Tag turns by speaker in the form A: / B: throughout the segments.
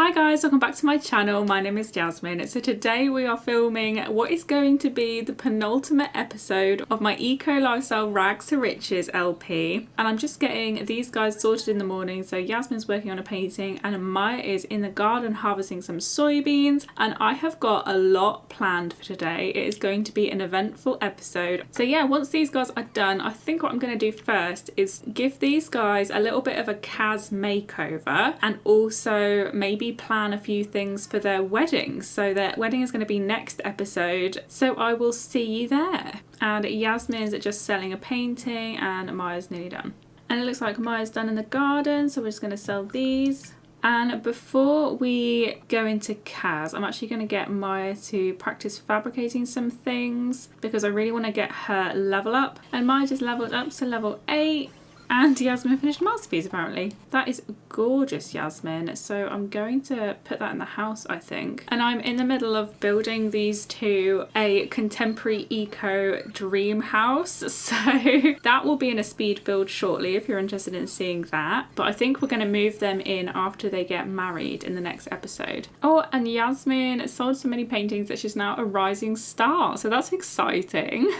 A: Hi guys, welcome back to my channel. My name is Jasmine. So today we are filming what is going to be the penultimate episode of my Eco Lifestyle Rags to Riches LP. And I'm just getting these guys sorted in the morning. So Yasmin's working on a painting and Maya is in the garden harvesting some soybeans. And I have got a lot planned for today. It is going to be an eventful episode. So yeah, once these guys are done, I think what I'm going to do first is give these guys a little bit of a Kaz makeover and also maybe plan a few things for their wedding. So their wedding is going to be next episode, so I will see you there. And Yasmin's just selling a painting and Maya's nearly done. And it looks like Maya's done in the garden, so we're just going to sell these. And before we go into Kaz, I'm actually going to get Maya to practice fabricating some things because I really want to get her level up. And Maya just leveled up to level 8. And Yasmin finished masterpiece apparently. That is gorgeous, Yasmin. So I'm going to put that in the house, I think. And I'm in the middle of building these two a contemporary eco dream house. So that will be in a speed build shortly if you're interested in seeing that. But I think we're going to move them in after they get married in the next episode. Oh, and Yasmin sold so many paintings that she's now a rising star. So that's exciting.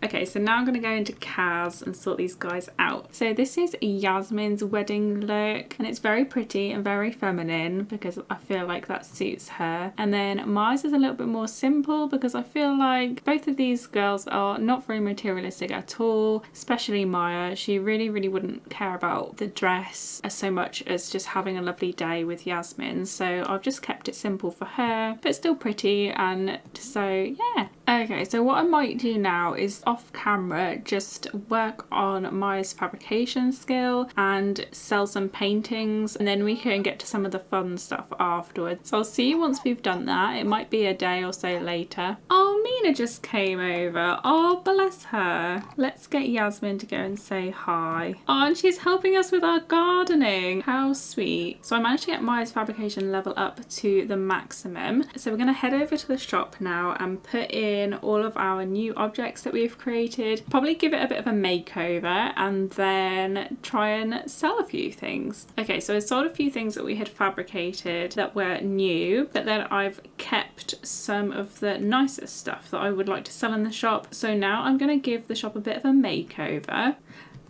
A: Okay, so now I'm going to go into Kaz and sort these guys out. So this is Yasmin's wedding look and it's very pretty and very feminine because I feel like that suits her. And then Maya's is a little bit more simple because I feel like both of these girls are not very materialistic at all, especially Maya. She really wouldn't care about the dress as so much as just having a lovely day with Yasmin. So I've just kept it simple for her, but still pretty. And so yeah. Okay, so what I might do now is off camera just work on Maya's fabrication skill and sell some paintings, and then we can get to some of the fun stuff afterwards. So I'll see you once we've done that. It might be a day or so later. Oh, Mina just came over. Oh, bless her. Let's get Yasmin to go and say hi. Oh, and she's helping us with our gardening. How sweet. So I managed to get Maya's fabrication level up to the maximum. So we're going to head over to the shop now and put in all of our new objects that we've created, probably give it a bit of a makeover and then try and sell a few things. Okay, so I sold a few things that we had fabricated that were new, but then I've kept some of the nicer stuff that I would like to sell in the shop. So now I'm going to give the shop a bit of a makeover.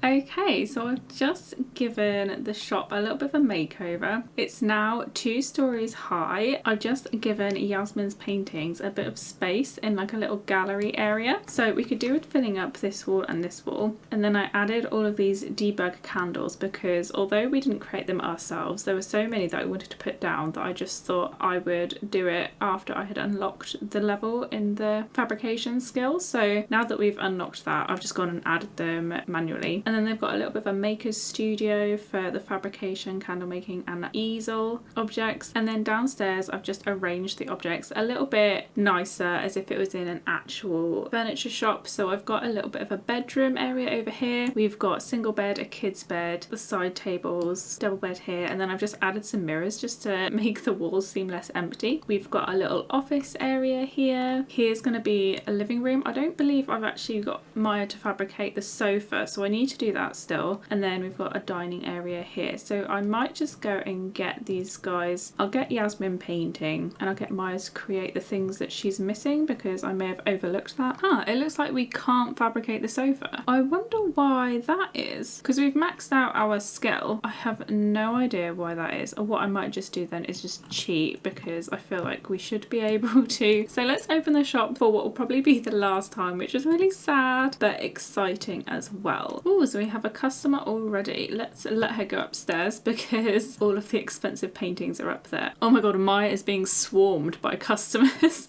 A: Okay, so I've just given the shop a little bit of a makeover. It's now 2 stories high. I've just given Yasmin's paintings a bit of space in like a little gallery area. So we could do with filling up this wall and this wall. And then I added all of these debug candles because although we didn't create them ourselves, there were so many that I wanted to put down that I just thought I would do it after I had unlocked the level in the fabrication skills. So now that we've unlocked that, I've just gone and added them manually. And then they've got a little bit of a maker's studio for the fabrication, candle making and easel objects. And then downstairs I've just arranged the objects a little bit nicer as if it was in an actual furniture shop. So I've got a little bit of a bedroom area over here. We've got a single bed, a kid's bed, the side tables, double bed here. And then I've just added some mirrors just to make the walls seem less empty. We've got a little office area here. Here's going to be a living room. I don't believe I've actually got Maya to fabricate the sofa, so I need to do that still. And then we've got a dining area here, so I might just go and get these guys. I'll get Yasmin painting and I'll get Maya to create the things that she's missing because I may have overlooked that. It looks like we can't fabricate the sofa. I wonder why that is, because we've maxed out our skill. I have no idea why that is, or what I might just do then is just cheat because I feel like we should be able to. So let's open the shop for what will probably be the last time, which is really sad but exciting as well. Oh, so we have a customer already. Let's let her go upstairs because all of the expensive paintings are up there. Oh my god, Maya is being swarmed by customers.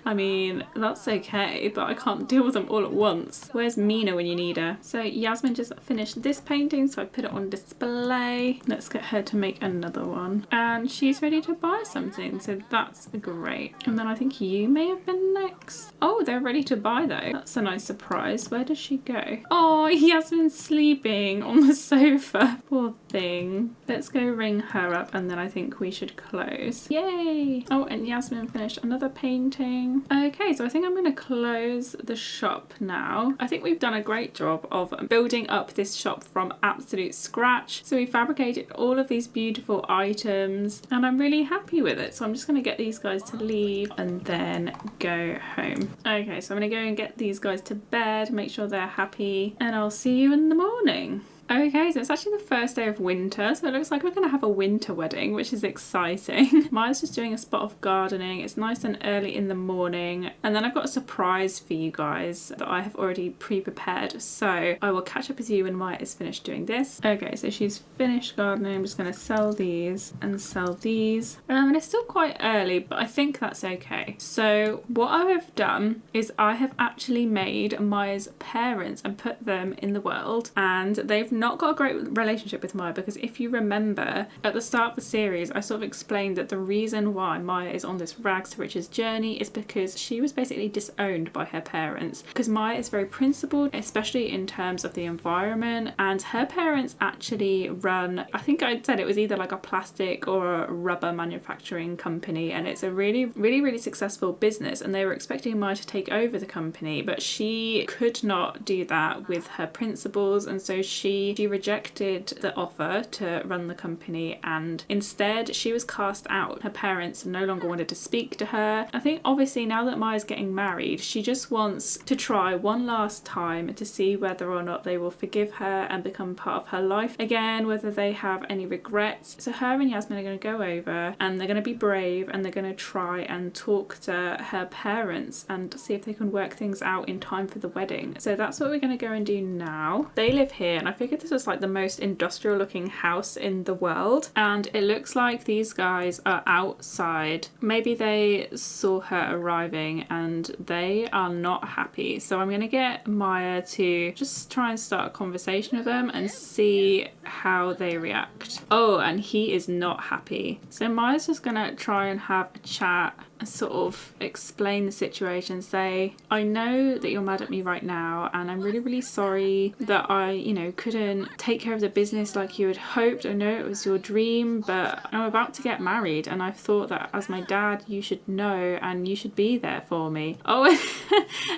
A: I mean, that's okay, but I can't deal with them all at once. Where's Mina when you need her? So Yasmin just finished this painting, so I put it on display. Let's get her to make another one. And she's ready to buy something, so that's great. And then I think you may have been next. Oh, they're ready to buy though. That's a nice surprise. Where does she go? Oh, Yasmin's sleeping on the sofa. Poor thing. Let's go ring her up and then I think we should close. Yay! Oh, and Yasmin finished another painting. morning. Okay, so I think I'm going to close the shop now. I think we've done a great job of building up this shop from absolute scratch. So we fabricated all of these beautiful items and I'm really happy with it. So I'm just going to get these guys to leave and then go home. Okay, so I'm going to go and get these guys to bed, make sure they're happy, and I'll see you in the morning. Okay, so it's actually the first day of winter, so it looks like we're going to have a winter wedding, which is exciting. Maya's just doing a spot of gardening. It's nice and early in the morning. And then I've got a surprise for you guys that I have already pre-prepared. So I will catch up with you when Maya is finished doing this. Okay, so she's finished gardening. I'm just going to sell these and sell these. And it's still quite early, but I think that's okay. So what I have done is I have actually made Maya's parents and put them in the world, and they've not got a great relationship with Maya, because if you remember at the start of the series I sort of explained that the reason why Maya is on this rags to riches journey is because she was basically disowned by her parents, because Maya is very principled, especially in terms of the environment, and her parents actually run, I think I said it was either like a plastic or a rubber manufacturing company, and it's a really successful business, and they were expecting Maya to take over the company, but she could not do that with her principles, and so she rejected the offer to run the company, and instead she was cast out. Her parents no longer wanted to speak to her. I think obviously now that Maya's getting married, she just wants to try one last time to see whether or not they will forgive her and become part of her life again, whether they have any regrets. So her and Yasmin are going to go over and they're going to be brave and they're going to try and talk to her parents and see if they can work things out in time for the wedding. So that's what we're going to go and do now. They live here, and I figured this was like the most industrial looking house in the world, and it looks like these guys are outside. Maybe they saw her arriving and they are not happy, so I'm going to get Maya to just try and start a conversation with them and see how they react. Oh, and he is not happy, so Maya's just going to try and have a chat, sort of explain the situation, say, I know that you're mad at me right now and I'm really sorry that I, you know, couldn't take care of the business like you had hoped. I know it was your dream, but I'm about to get married and I've thought that as my dad you should know and you should be there for me. Oh,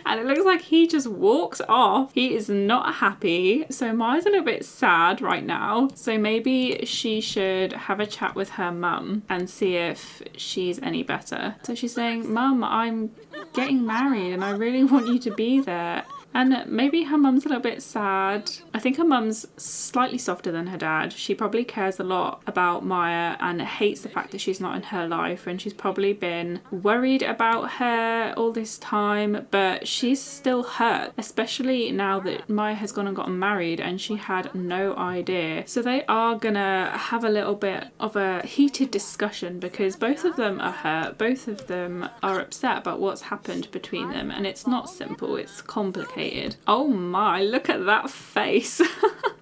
A: and it looks like he just walks off. He is not happy. So Maya's a little bit sad right now, so maybe she should have a chat with her mum and see if she's any better. So she's saying, Mum, I'm getting married and I really want you to be there. And maybe her mum's a little bit sad. I think her mum's slightly softer than her dad. She probably cares a lot about Maya and hates the fact that she's not in her life, and she's probably been worried about her all this time, but she's still hurt, especially now that Maya has gone and gotten married and she had no idea. So they are gonna have a little bit of a heated discussion because both of them are hurt, both of them are upset about what's happened between them, and it's not simple, it's complicated. Oh my, look at that face.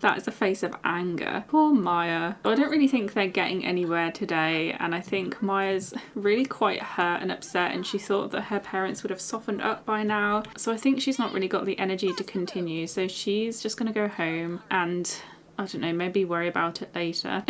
A: That is a face of anger. Poor Maya. I don't really think they're getting anywhere today, and I think Maya's really quite hurt and upset, and she thought that her parents would have softened up by now. So I think she's not really got the energy to continue, so she's just gonna go home and I don't know, maybe worry about it later.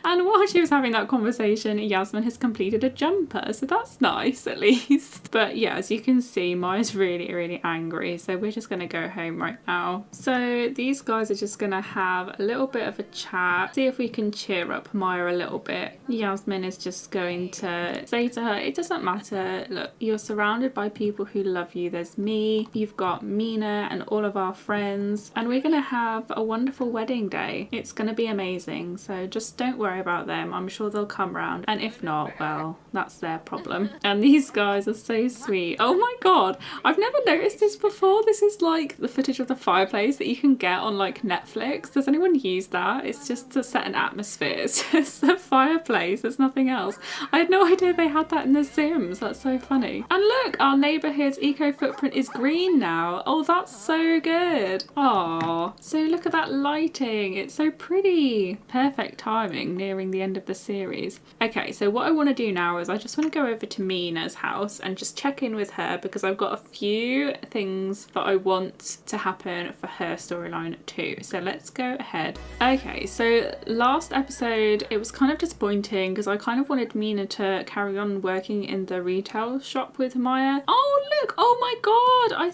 A: And while she was having that conversation, Yasmin has completed a jumper, so that's nice at least. But yeah, as you can see, Maya's really angry, so we're just gonna go home right now. So these guys are just gonna have a little bit of a chat, see if we can cheer up Maya a little bit. Yasmin is just going to say to her, it doesn't matter, look, you're surrounded by people who love you. There's me, you've got Mina and all of our friends, and we're gonna have a wonderful wedding day. It's gonna be amazing, so just don't worry about them. I'm sure they'll come round, and if not, well, that's their problem. And these guys are so sweet. Oh my god, I've never noticed this before. This is like the footage of the fireplace that you can get on like Netflix. Does anyone use that? It's just to set an atmosphere. It's just a fireplace, there's nothing else. I had no idea they had that in The Sims. That's so funny. And look, our neighbourhood's eco footprint is green now. Oh, that's so good. Oh, so look at that lighting. exciting. It's so pretty. Perfect timing nearing the end of the series. Okay, so what I want to do now is I just want to go over to Mina's house and just check in with her because I've got a few things that I want to happen for her storyline too. So let's go ahead. Okay, so last episode it was kind of disappointing because I kind of wanted Mina to carry on working in the retail shop with Maya. Oh look, oh my god, I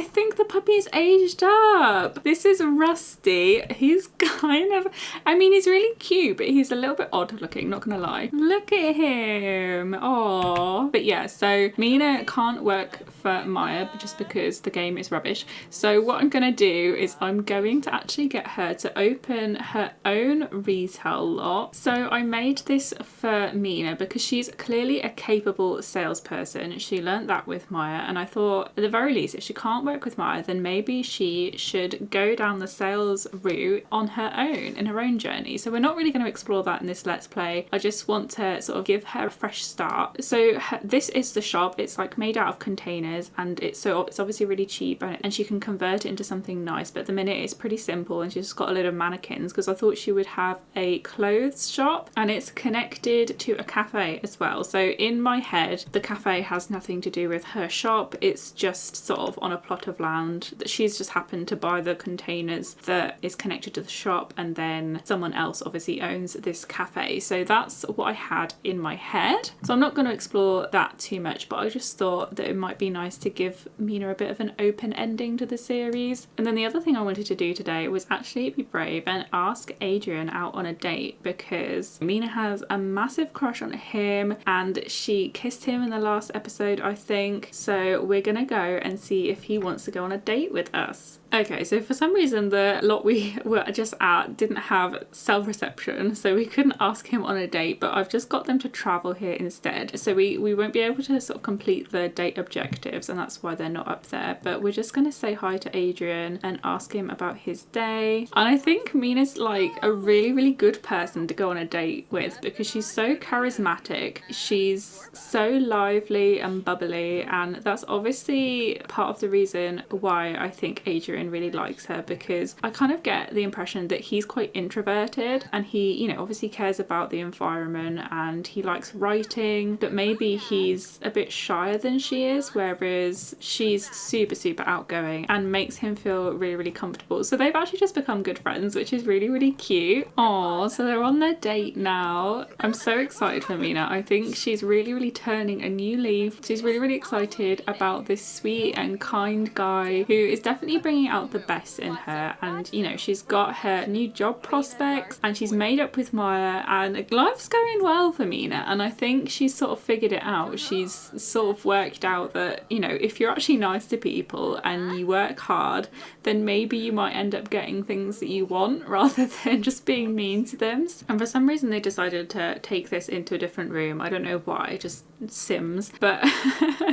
A: think the puppy's aged up. This is Rusty. He's kind of, I mean, he's really cute, but he's a little bit odd looking, not gonna lie. Look at him. Oh, but yeah, so Mina can't work for Maya just because the game is rubbish. So what I'm gonna do is I'm going to actually get her to open her own retail lot. So I made this for Mina because she's clearly a capable salesperson. She learnt that with Maya, and I thought at the very least, if she can't work with Maya, then maybe she should go down the sales route on her own, in her own journey. So we're not really going to explore that in this Let's Play. I just want to sort of give her a fresh start. So this is the shop. It's like made out of containers, and it's obviously really cheap, and she can convert it into something nice. But at the minute it's pretty simple, and she's just got a load of mannequins because I thought she would have a clothes shop, and it's connected to a cafe as well. So in my head, the cafe has nothing to do with her shop. It's just sort of on a plot of land that she's just happened to buy the containers that is connected to the shop, and then someone else obviously owns this cafe. So that's what I had in my head. So I'm not going to explore that too much, but I just thought that it might be nice to give Mina a bit of an open ending to the series. And then the other thing I wanted to do today was actually be brave and ask Adrian out on a date because Mina has a massive crush on him and she kissed him in the last episode, I think. So we're gonna go and see if he wants to go on a date with us. Okay, so for some reason the lot we were just at didn't have cell reception, so we couldn't ask him on a date, but I've just got them to travel here instead. So we won't be able to sort of complete the date objectives, and that's why they're not up there. But we're just going to say hi to Adrian and ask him about his day. And I think Mina's like a really, really good person to go on a date with because she's so charismatic. She's so lively and bubbly, and that's obviously part of the reason why I think Adrian really likes her, because I kind of get the impression that he's quite introverted and he, you know, obviously cares about the environment and he likes writing, but maybe he's a bit shyer than she is, whereas she's super, super outgoing and makes him feel really, really comfortable. So they've actually just become good friends, which is really, really cute. Oh, so they're on their date now. I'm so excited for Mina. I think she's really, really turning a new leaf. She's really, really excited about this sweet and kind guy who is definitely bringing out the best in her. And you know, she's got her new job prospects and she's made up with Maya and life's going well for Mina, and I think she's sort of figured it out. She's sort of worked out that, you know, if you're actually nice to people and you work hard, then maybe you might end up getting things that you want rather than just being mean to them. And for some reason they decided to take this into a different room. I don't know why, just Sims. But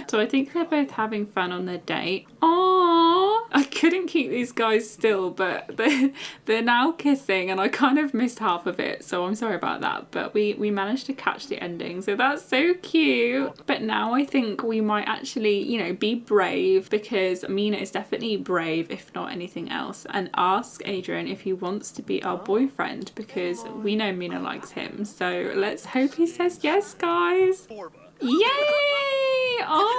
A: so I think they're both having fun on their date. Aww, I couldn't keep these guys still, but they're now kissing and I kind of missed half of it, so I'm sorry about that, but we managed to catch the ending, so that's so cute. But now I think we might actually, you know, be brave, because Mina is definitely brave if not anything else, and ask Adrian if he wants to be our boyfriend, because we know Mina likes him. So let's hope he says yes, guys. Yay! Oh!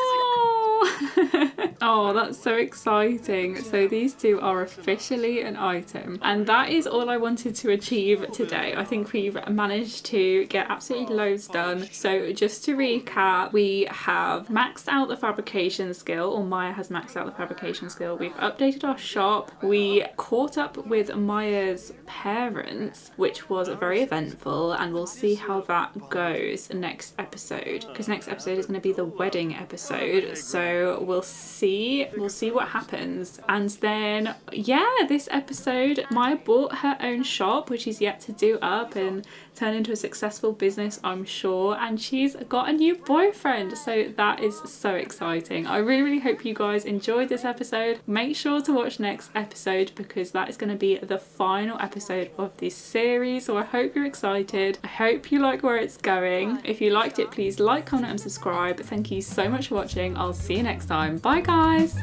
A: Oh, that's so exciting. So these two are officially an item, and that is all I wanted to achieve today. I think we've managed to get absolutely loads done. So just to recap, we have maxed out the fabrication skill, or Maya has maxed out the fabrication skill. We've updated our shop. We caught up with Maya's parents, which was very eventful, and we'll see how that goes next episode, because next episode is going to be the wedding episode. So we'll see what happens. And then yeah, this episode Maya bought her own shop, which is yet to do up and turn into a successful business, I'm sure, and she's got a new boyfriend, so that is so exciting. I really, really hope you guys enjoyed this episode. Make sure to watch next episode because that is going to be the final episode of this series, so I hope you're excited. I hope you like where it's going. If you liked it, please like, comment and subscribe. Thank you so much for watching. I'll see you next time. Bye guys.